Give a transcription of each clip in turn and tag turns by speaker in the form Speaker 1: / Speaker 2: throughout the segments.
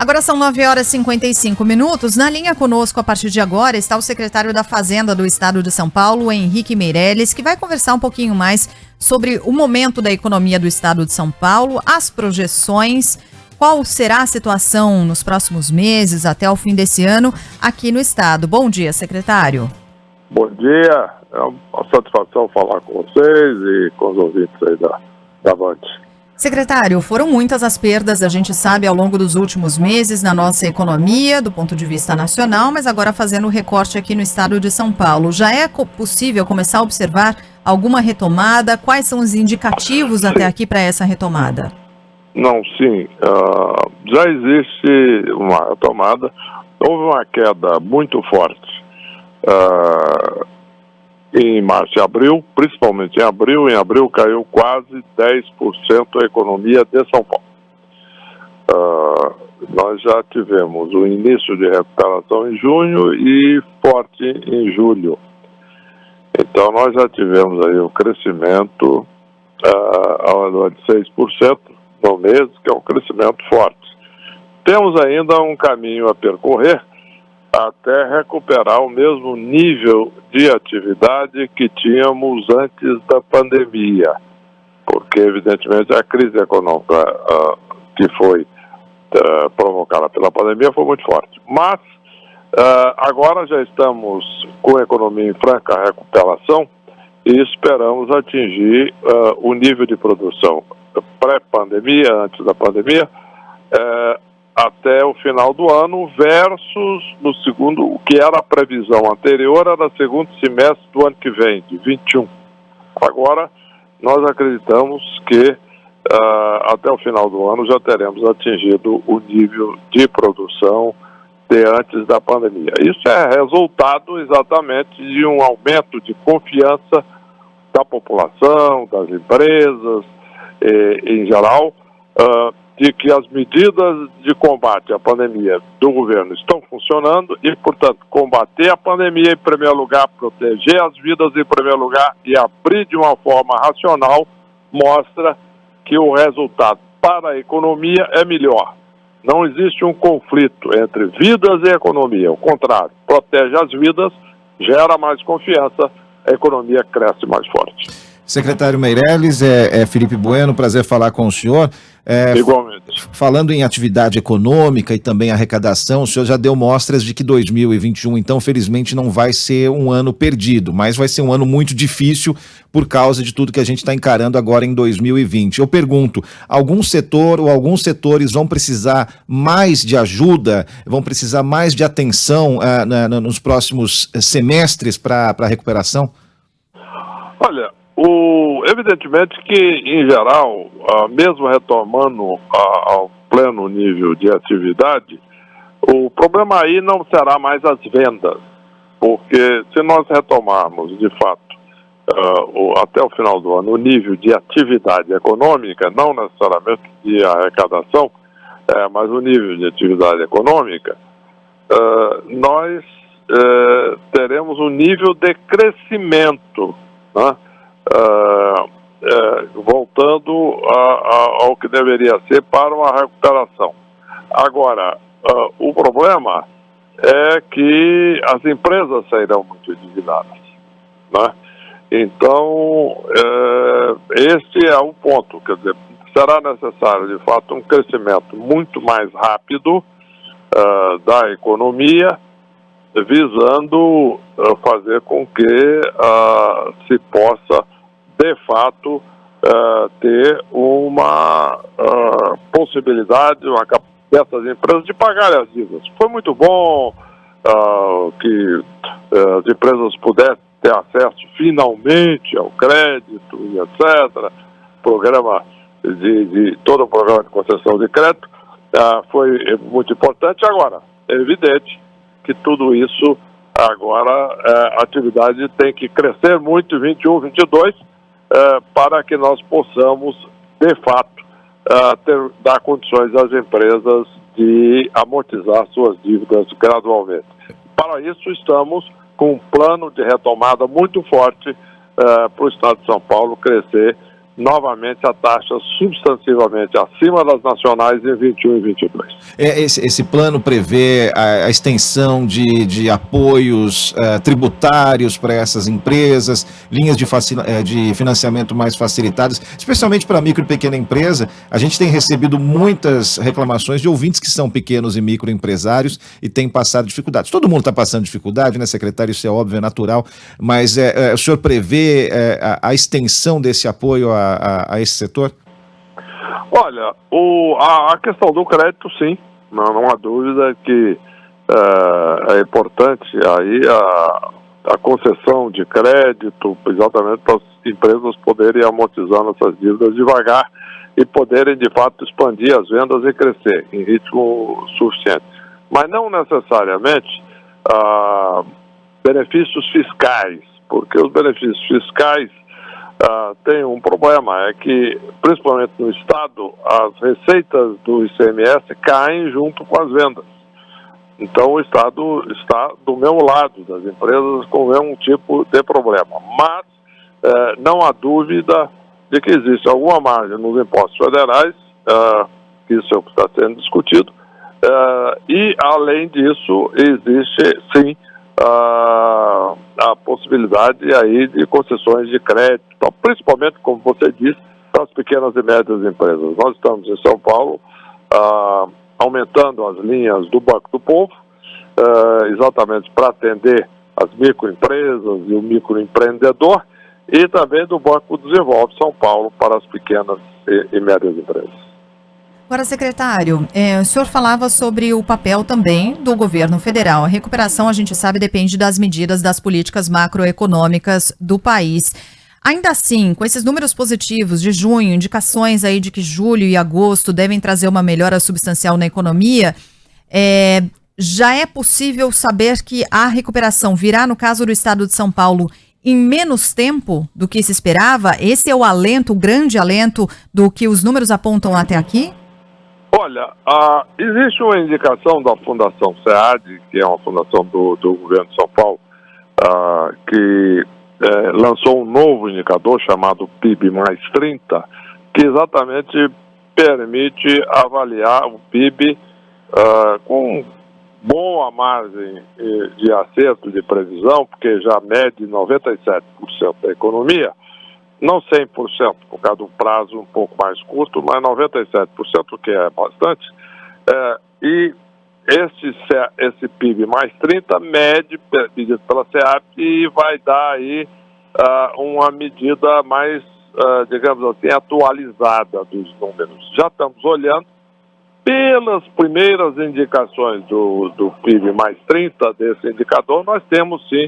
Speaker 1: Agora são 9h55. Na linha conosco, a partir de agora, está o secretário da Fazenda do Estado de São Paulo, Henrique Meirelles, que vai conversar um pouquinho mais sobre o momento da economia do Estado de São Paulo, as projeções, qual será a situação nos próximos meses, até o fim desse ano, aqui no Estado. Bom dia, secretário.
Speaker 2: Bom dia, é uma satisfação falar com vocês e com os ouvintes aí da Band.
Speaker 1: Secretário, foram muitas as perdas, a gente sabe, ao longo dos últimos meses na nossa economia, do ponto de vista nacional, mas agora fazendo o recorte aqui no estado de São Paulo. Já é possível começar a observar alguma retomada? Quais são os indicativos até aqui para essa retomada?
Speaker 2: Não, sim. Já existe uma retomada. Houve uma queda muito forte em março e abril, principalmente em abril. Em abril caiu quase 10% a economia de São Paulo. Nós já tivemos o início de recuperação em junho e forte em julho. Então nós já tivemos aí um crescimento ao redor de 6% no mês, que é um crescimento forte. Temos ainda um caminho a percorrer até recuperar o mesmo nível de atividade que tínhamos antes da pandemia, porque evidentemente a crise econômica que foi provocada pela pandemia foi muito forte. Mas agora já estamos com a economia em franca recuperação e esperamos atingir o nível de produção pré-pandemia, antes da pandemia, até o final do ano, versus no segundo, o que era a previsão anterior, era o segundo semestre do ano que vem, de 21. Agora, nós acreditamos que até o final do ano já teremos atingido o nível de produção de antes da pandemia. Isso é resultado exatamente de um aumento de confiança da população, das empresas, em geral, de que as medidas de combate à pandemia do governo estão funcionando e, portanto, combater a pandemia em primeiro lugar, proteger as vidas em primeiro lugar e abrir de uma forma racional, mostra que o resultado para a economia é melhor. Não existe um conflito entre vidas e economia, ao contrário, protege as vidas, gera mais confiança, a economia cresce mais forte.
Speaker 3: Secretário Meirelles, Felipe Bueno, prazer falar com o senhor.
Speaker 2: Igualmente.
Speaker 3: Falando em atividade econômica e também arrecadação, o senhor já deu mostras de que 2021, então, felizmente, não vai ser um ano perdido, mas vai ser um ano muito difícil por causa de tudo que a gente está encarando agora em 2020. Eu pergunto, algum setor ou alguns setores vão precisar mais de ajuda, vão precisar mais de atenção nos próximos semestres para a recuperação?
Speaker 2: Olha, evidentemente que, em geral, mesmo retomando ao pleno nível de atividade, o problema aí não será mais as vendas, porque se nós retomarmos, de fato, até o final do ano, o nível de atividade econômica, não necessariamente de arrecadação, mas o nível de atividade econômica, nós teremos um nível de crescimento, né? Voltando ao que deveria ser para uma recuperação. Agora, o problema é que as empresas sairão muito endividadas, né? Então, este é um ponto, quer dizer, será necessário, de fato, um crescimento muito mais rápido da economia, visando fazer com que se possa, de fato, ter uma possibilidade dessas empresas de pagarem as dívidas. Foi muito bom que as empresas pudessem ter acesso finalmente ao crédito e etc. Programa todo o programa de concessão de crédito foi muito importante. Agora, é evidente que tudo isso agora, a atividade tem que crescer muito em 21, 22, para que nós possamos, de fato, dar condições às empresas de amortizar suas dívidas gradualmente. Para isso, estamos com um plano de retomada muito forte para o Estado de São Paulo crescer novamente a taxa substantivamente acima das nacionais em 21 e 22.
Speaker 3: Esse plano prevê a extensão de apoios tributários para essas empresas, linhas de financiamento mais facilitadas, especialmente para a micro e pequena empresa. A gente tem recebido muitas reclamações de ouvintes que são pequenos e microempresários e têm passado dificuldades. Todo mundo está passando dificuldade, né, secretário? Isso é óbvio, é natural, mas o senhor prevê a extensão desse apoio a esse setor?
Speaker 2: Olha, a questão do crédito, sim, não há dúvida que é importante aí a concessão de crédito, exatamente para as empresas poderem ir amortizando essas dívidas devagar e poderem, de fato, expandir as vendas e crescer em ritmo suficiente. Mas não necessariamente benefícios fiscais, porque os benefícios fiscais tem um problema, é que, principalmente no Estado, as receitas do ICMS caem junto com as vendas. Então, o Estado está do meu lado, das empresas, com o mesmo tipo de problema. Mas, não há dúvida de que existe alguma margem nos impostos federais, isso é o que está sendo discutido, e, além disso, existe, sim, a possibilidade aí de concessões de crédito, principalmente, como você disse, para as pequenas e médias empresas. Nós estamos em São Paulo aumentando as linhas do Banco do Povo, exatamente para atender as microempresas e o microempreendedor, e também do Banco Desenvolve São Paulo para as pequenas e médias empresas.
Speaker 1: Agora, secretário, o senhor falava sobre o papel também do governo federal. A recuperação, a gente sabe, depende das medidas das políticas macroeconômicas do país. Ainda assim, com esses números positivos de junho, indicações aí de que julho e agosto devem trazer uma melhora substancial na economia, já é possível saber que a recuperação virá, no caso do estado de São Paulo, em menos tempo do que se esperava? Esse é o alento, o grande alento do que os números apontam até aqui?
Speaker 2: Olha, existe uma indicação da Fundação SEAD, que é uma fundação do governo de São Paulo, que lançou um novo indicador chamado PIB mais 30, que exatamente permite avaliar o PIB com boa margem de acerto de previsão, porque já mede 97% da economia, não 100%, por causa do prazo um pouco mais curto, mas 97%, o que é bastante. E esse PIB mais 30 mede pela SEAP e vai dar aí uma medida mais, digamos assim, atualizada dos números. Já estamos olhando pelas primeiras indicações do PIB mais 30 desse indicador, nós temos sim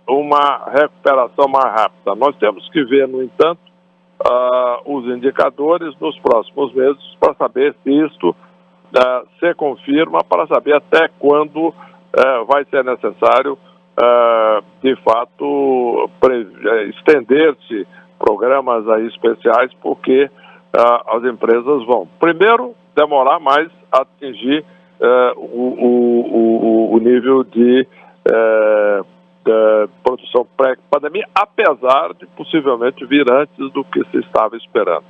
Speaker 2: uma recuperação mais rápida. Nós temos que ver, no entanto, os indicadores nos próximos meses para saber se isto se confirma, para saber até quando vai ser necessário, de fato, estender-se programas aí especiais, porque as empresas vão, primeiro, demorar mais a atingir o nível de produção pré-pandemia, apesar de possivelmente vir antes do que se estava esperando.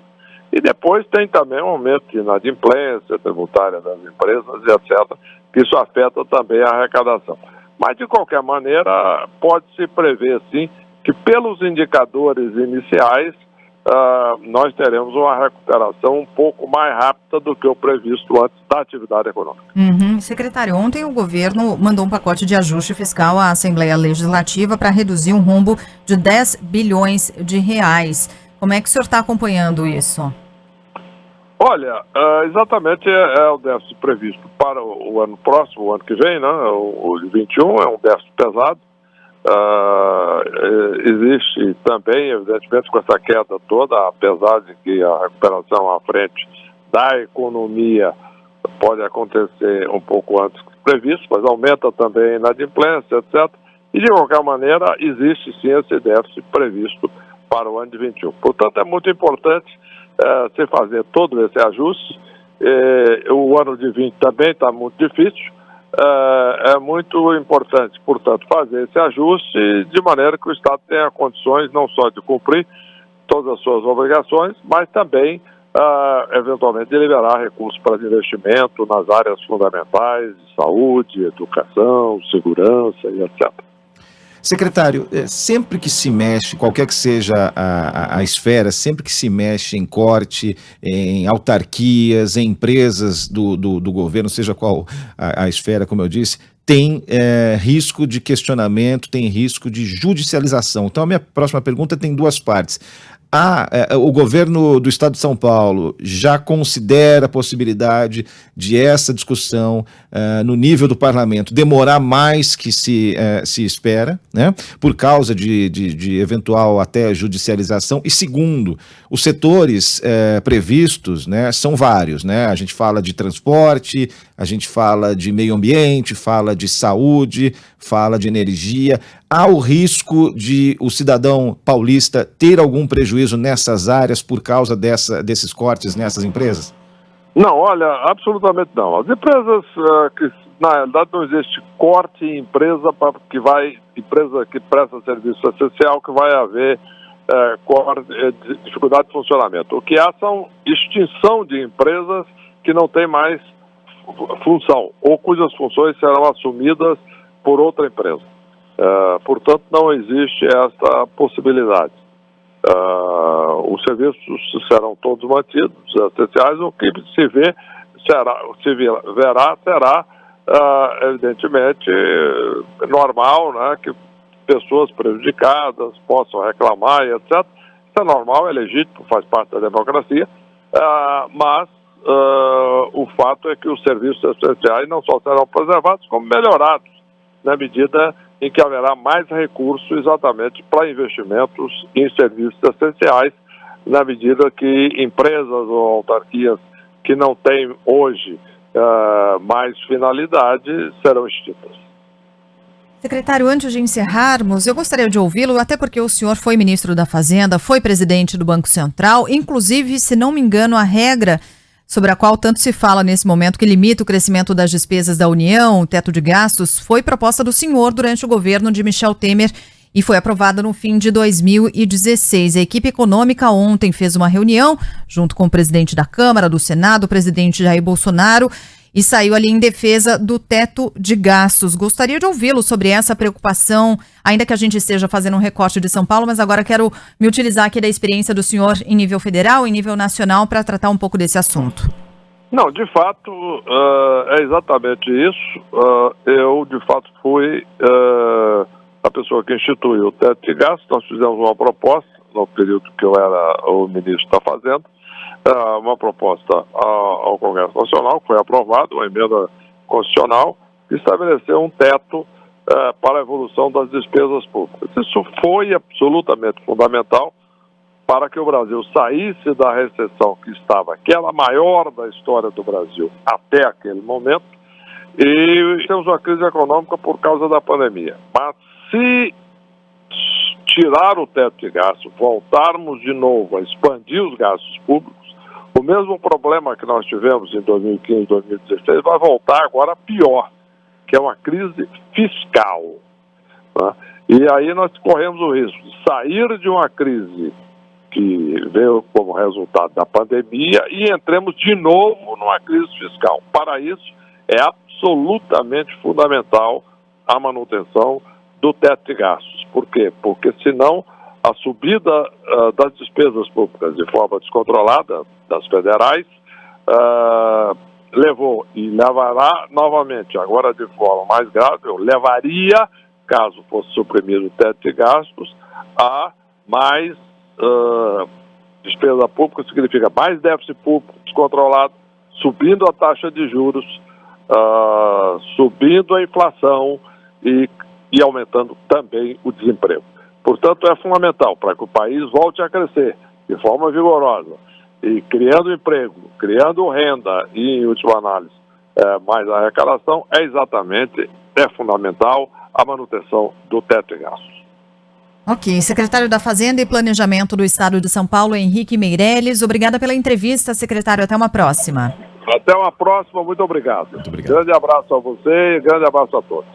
Speaker 2: E depois tem também um aumento de inadimplência tributária das empresas, etc., que isso afeta também a arrecadação. Mas, de qualquer maneira, pode-se prever, sim, que pelos indicadores iniciais, nós teremos uma recuperação um pouco mais rápida do que o previsto antes da atividade econômica.
Speaker 1: Secretário, ontem o governo mandou um pacote de ajuste fiscal à Assembleia Legislativa para reduzir um rombo de 10 bilhões de reais. Como é que o senhor está acompanhando isso?
Speaker 2: Olha, exatamente é o déficit previsto para o ano próximo, o ano que vem, né? O de 21 é um déficit pesado. Existe também, evidentemente, com essa queda toda, apesar de que a recuperação à frente da economia pode acontecer um pouco antes que previsto, mas aumenta também a inadimplência, etc. E, de qualquer maneira, existe sim esse déficit previsto para o ano de 21. Portanto, é muito importante se fazer todo esse ajuste. O ano de 20 também está muito difícil. É muito importante, portanto, fazer esse ajuste de maneira que o Estado tenha condições não só de cumprir todas as suas obrigações, mas também, eventualmente, liberar recursos para investimento nas áreas fundamentais de saúde, educação, segurança e etc.
Speaker 3: Secretário, sempre que se mexe, qualquer que seja a esfera, sempre que se mexe em corte, em autarquias, em empresas do governo, seja qual a esfera, como eu disse, tem risco de questionamento, tem risco de judicialização. Então, a minha próxima pergunta tem duas partes. O governo do estado de São Paulo já considera a possibilidade de essa discussão no nível do parlamento demorar mais que se espera, né, por causa de eventual até judicialização. E segundo, os setores previstos, né, são vários, né? A gente fala de transporte, a gente fala de meio ambiente, fala de saúde, fala de energia. Há o risco de o cidadão paulista ter algum prejuízo nessas áreas por causa desses cortes nessas empresas?
Speaker 2: Não, olha, absolutamente não. As empresas, na realidade não existe corte em empresa que presta serviço essencial que vai haver dificuldade de funcionamento. O que há são extinção de empresas que não têm mais função ou cujas funções serão assumidas por outra empresa. Portanto, não existe essa possibilidade. Os serviços serão todos mantidos, essenciais. O que se verá será, evidentemente, normal, né, que pessoas prejudicadas possam reclamar, etc. Isso é normal, é legítimo, faz parte da democracia, mas o fato é que os serviços essenciais não só serão preservados, como melhorados, na medida em que haverá mais recursos exatamente para investimentos em serviços essenciais, na medida que empresas ou autarquias que não têm hoje mais finalidade serão extintas.
Speaker 1: Secretário, antes de encerrarmos, eu gostaria de ouvi-lo, até porque o senhor foi ministro da Fazenda, foi presidente do Banco Central, inclusive, se não me engano, a regra sobre a qual tanto se fala nesse momento, que limita o crescimento das despesas da União, o teto de gastos, foi proposta do senhor durante o governo de Michel Temer e foi aprovada no fim de 2016. A equipe econômica ontem fez uma reunião junto com o presidente da Câmara, do Senado, o presidente Jair Bolsonaro, e saiu ali em defesa do teto de gastos. Gostaria de ouvi-lo sobre essa preocupação, ainda que a gente esteja fazendo um recorte de São Paulo, mas agora quero me utilizar aqui da experiência do senhor em nível federal, em nível nacional, para tratar um pouco desse assunto.
Speaker 2: Não, de fato, é exatamente isso. Eu, de fato, fui a pessoa que instituiu o teto de gastos. Nós fizemos uma proposta, no período que eu era o ministro da Fazenda, uma proposta ao Congresso Nacional, que foi aprovada, uma emenda constitucional, que estabeleceu um teto para a evolução das despesas públicas. Isso foi absolutamente fundamental para que o Brasil saísse da recessão que era a maior da história do Brasil até aquele momento, e temos uma crise econômica por causa da pandemia. Mas se tirar o teto de gastos, voltarmos de novo a expandir os gastos públicos, o mesmo problema que nós tivemos em 2015, 2016 vai voltar agora pior, que é uma crise fiscal. Né? E aí nós corremos o risco de sair de uma crise que veio como resultado da pandemia e entremos de novo numa crise fiscal. Para isso, é absolutamente fundamental a manutenção do teto de gastos. Por quê? Porque senão a subida das despesas públicas de forma descontrolada, das federais, levou e levará novamente, agora de forma mais grave, levaria, caso fosse suprimido o teto de gastos, a mais despesa pública, significa mais déficit público descontrolado, subindo a taxa de juros, subindo a inflação e aumentando também o desemprego. Portanto, é fundamental para que o país volte a crescer de forma vigorosa e criando emprego, criando renda e, em última análise, mais arrecadação, é fundamental a manutenção do teto de gastos.
Speaker 1: Ok. Secretário da Fazenda e Planejamento do Estado de São Paulo, Henrique Meirelles, obrigada pela entrevista, secretário. Até uma próxima.
Speaker 2: Até uma próxima, muito obrigado.
Speaker 3: Muito obrigado.
Speaker 2: Grande abraço a você e grande abraço a todos.